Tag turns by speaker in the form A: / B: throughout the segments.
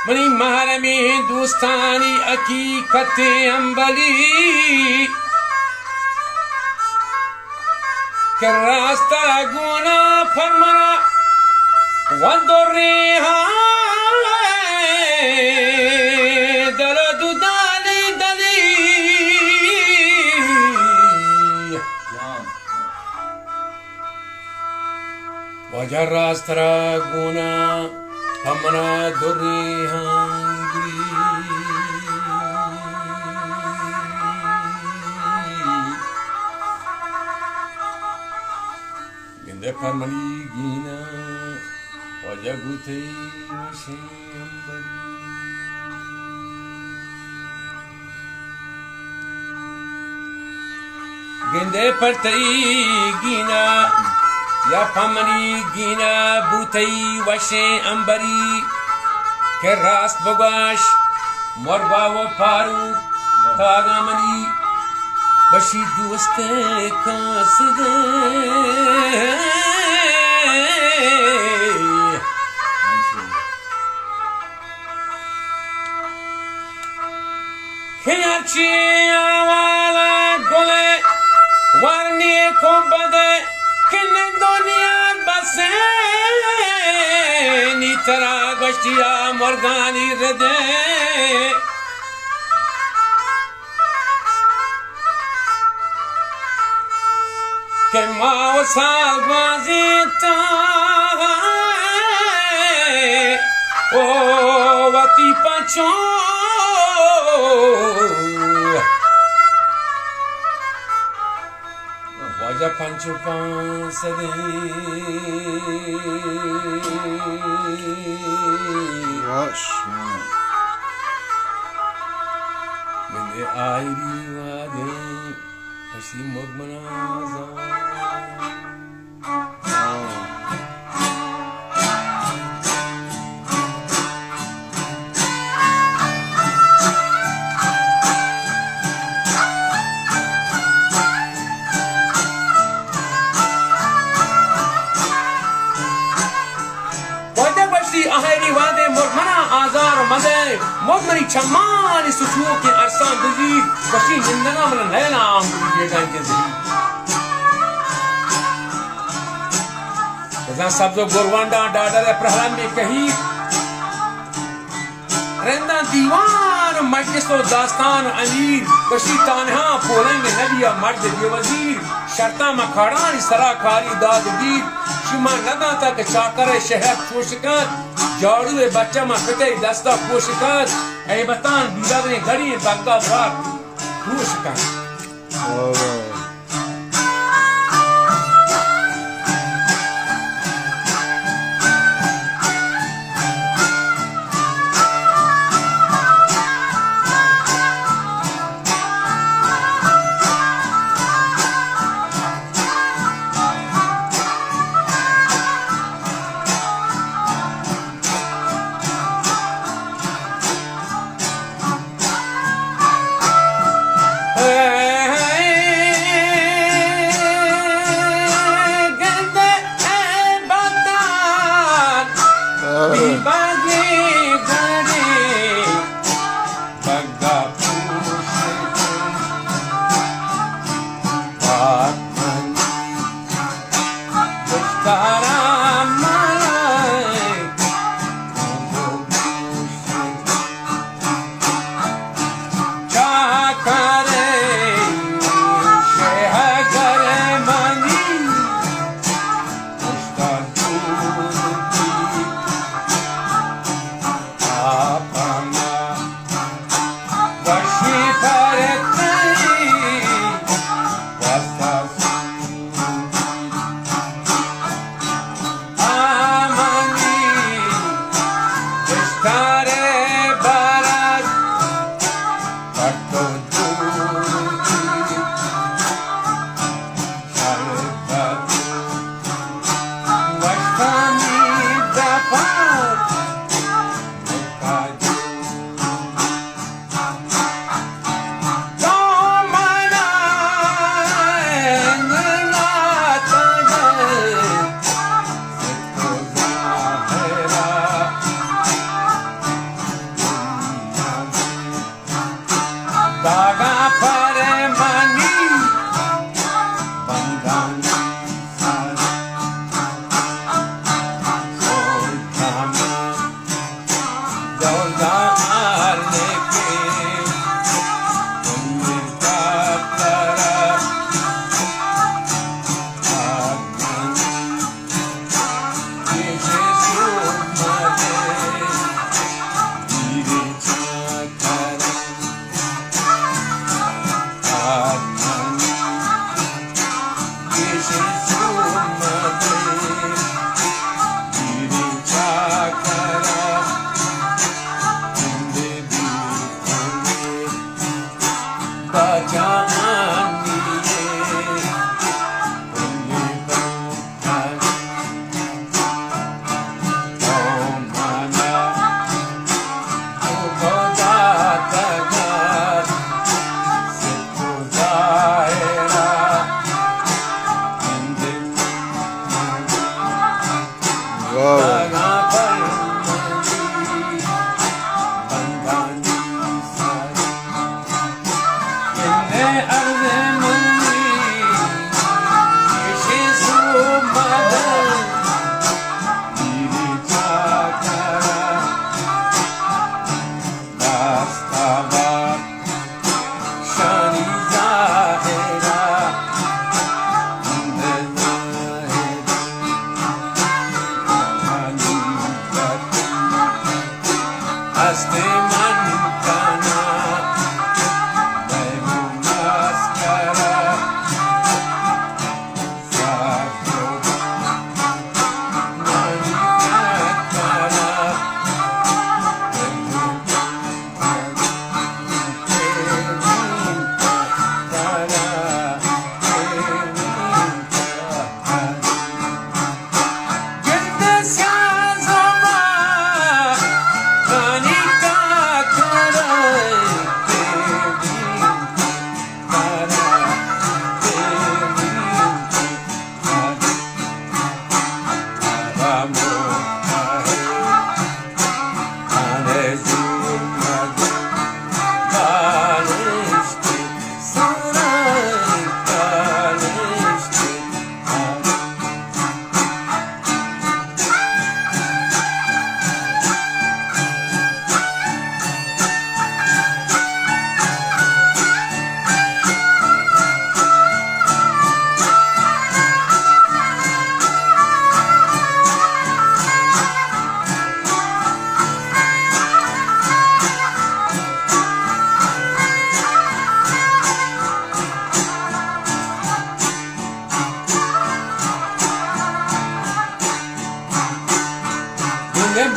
A: منی محرمی ہندوستانی حقیقت انبلی کہ راستہ گونا فرمنا ودریها درد دالی دلی وجه راست را گونا فرمنا دریها گنده فرمانی گینا وجه گوتی وشیم بری گنده پرتی گینا یا پمنی گینا بوتی وشی انبری که راست بگاش مربا و پارو تاگا منی بشی دوست کاسده که هرچی اوالا گله ورنی کن بده که نه دنیا بسه نی ترا گشتیا مرگانی رده که ما و سال بازی تا او وقتی پچو واجه پنچو پانسده منده آیری واده پشتی مگمنازا آهری واده مرمنا آزار مده مدمری چمانی سچو که ارسان دزیر کشی زندگا من لیلا آمدی بیگان که زیر بزن سبز و گروانڈا ڈاڈر پرہلان میں کہی رندہ دیوان مجلس و داستان امیر کشی تانہا پولنگ نبی مرد بی وزیر شرطہ مکھاڑانی سراکاری داد دیر شما ندا تک چاکر شہر چوشکت جاڑو بچہ ما کتے دستا پوشکت اے بطان دیدہ دنے گھڑی بگدہ برار پوشکت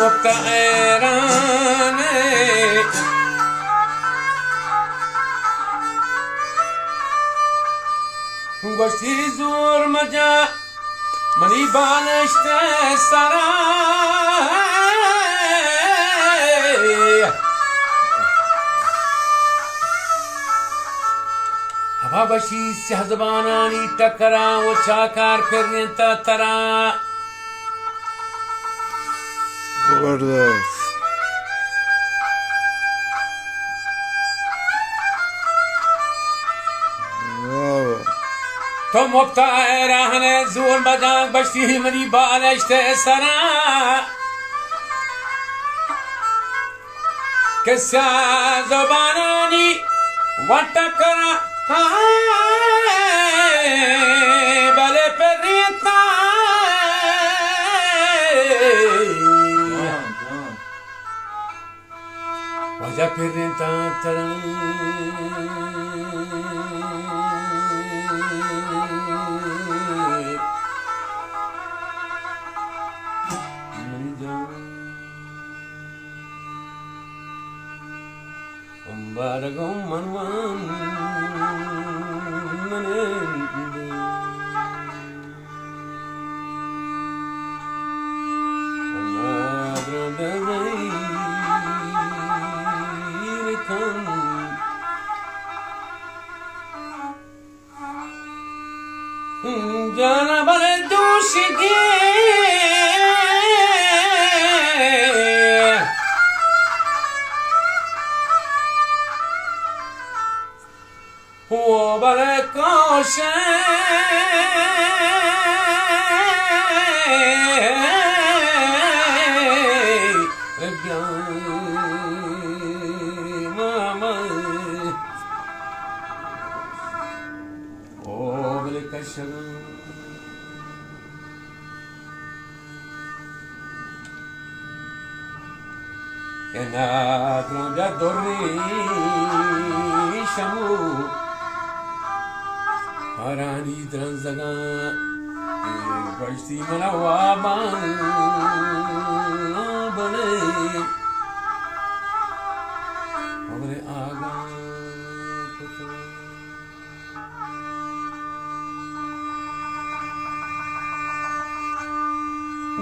A: مبتعرانه گشتی زور مجا منی بالشت سرای هوا بشی سیه زبانانی ٹکرا و چاکار پرنتا ترا
B: زبردست. واو.
A: تو مبتعرانه زور مجا گشتی منی بالشت سرای که سیه زبانانی و ٹکرا بله پریتا وجه پریتا Baragum manwan jana bale dushige huo bale koshe mama oh bale kashaga enatro da dorri shamu harani tranzaga bashti malawaban bane abre aga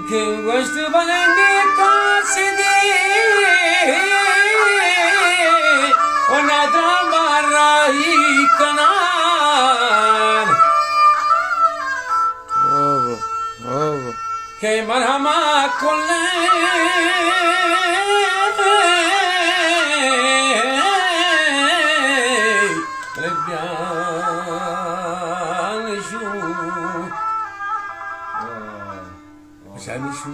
A: que bashti balenge kasidi ونادى مراي كنان
B: واو واو.
A: كي مرهما كل ربيان شو عشان شو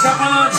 A: Shaban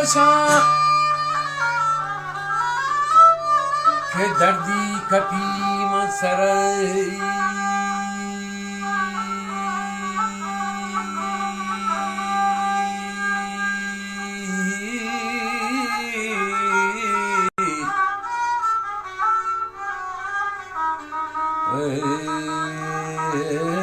A: कोशा के दर्दी कपीम sir Hey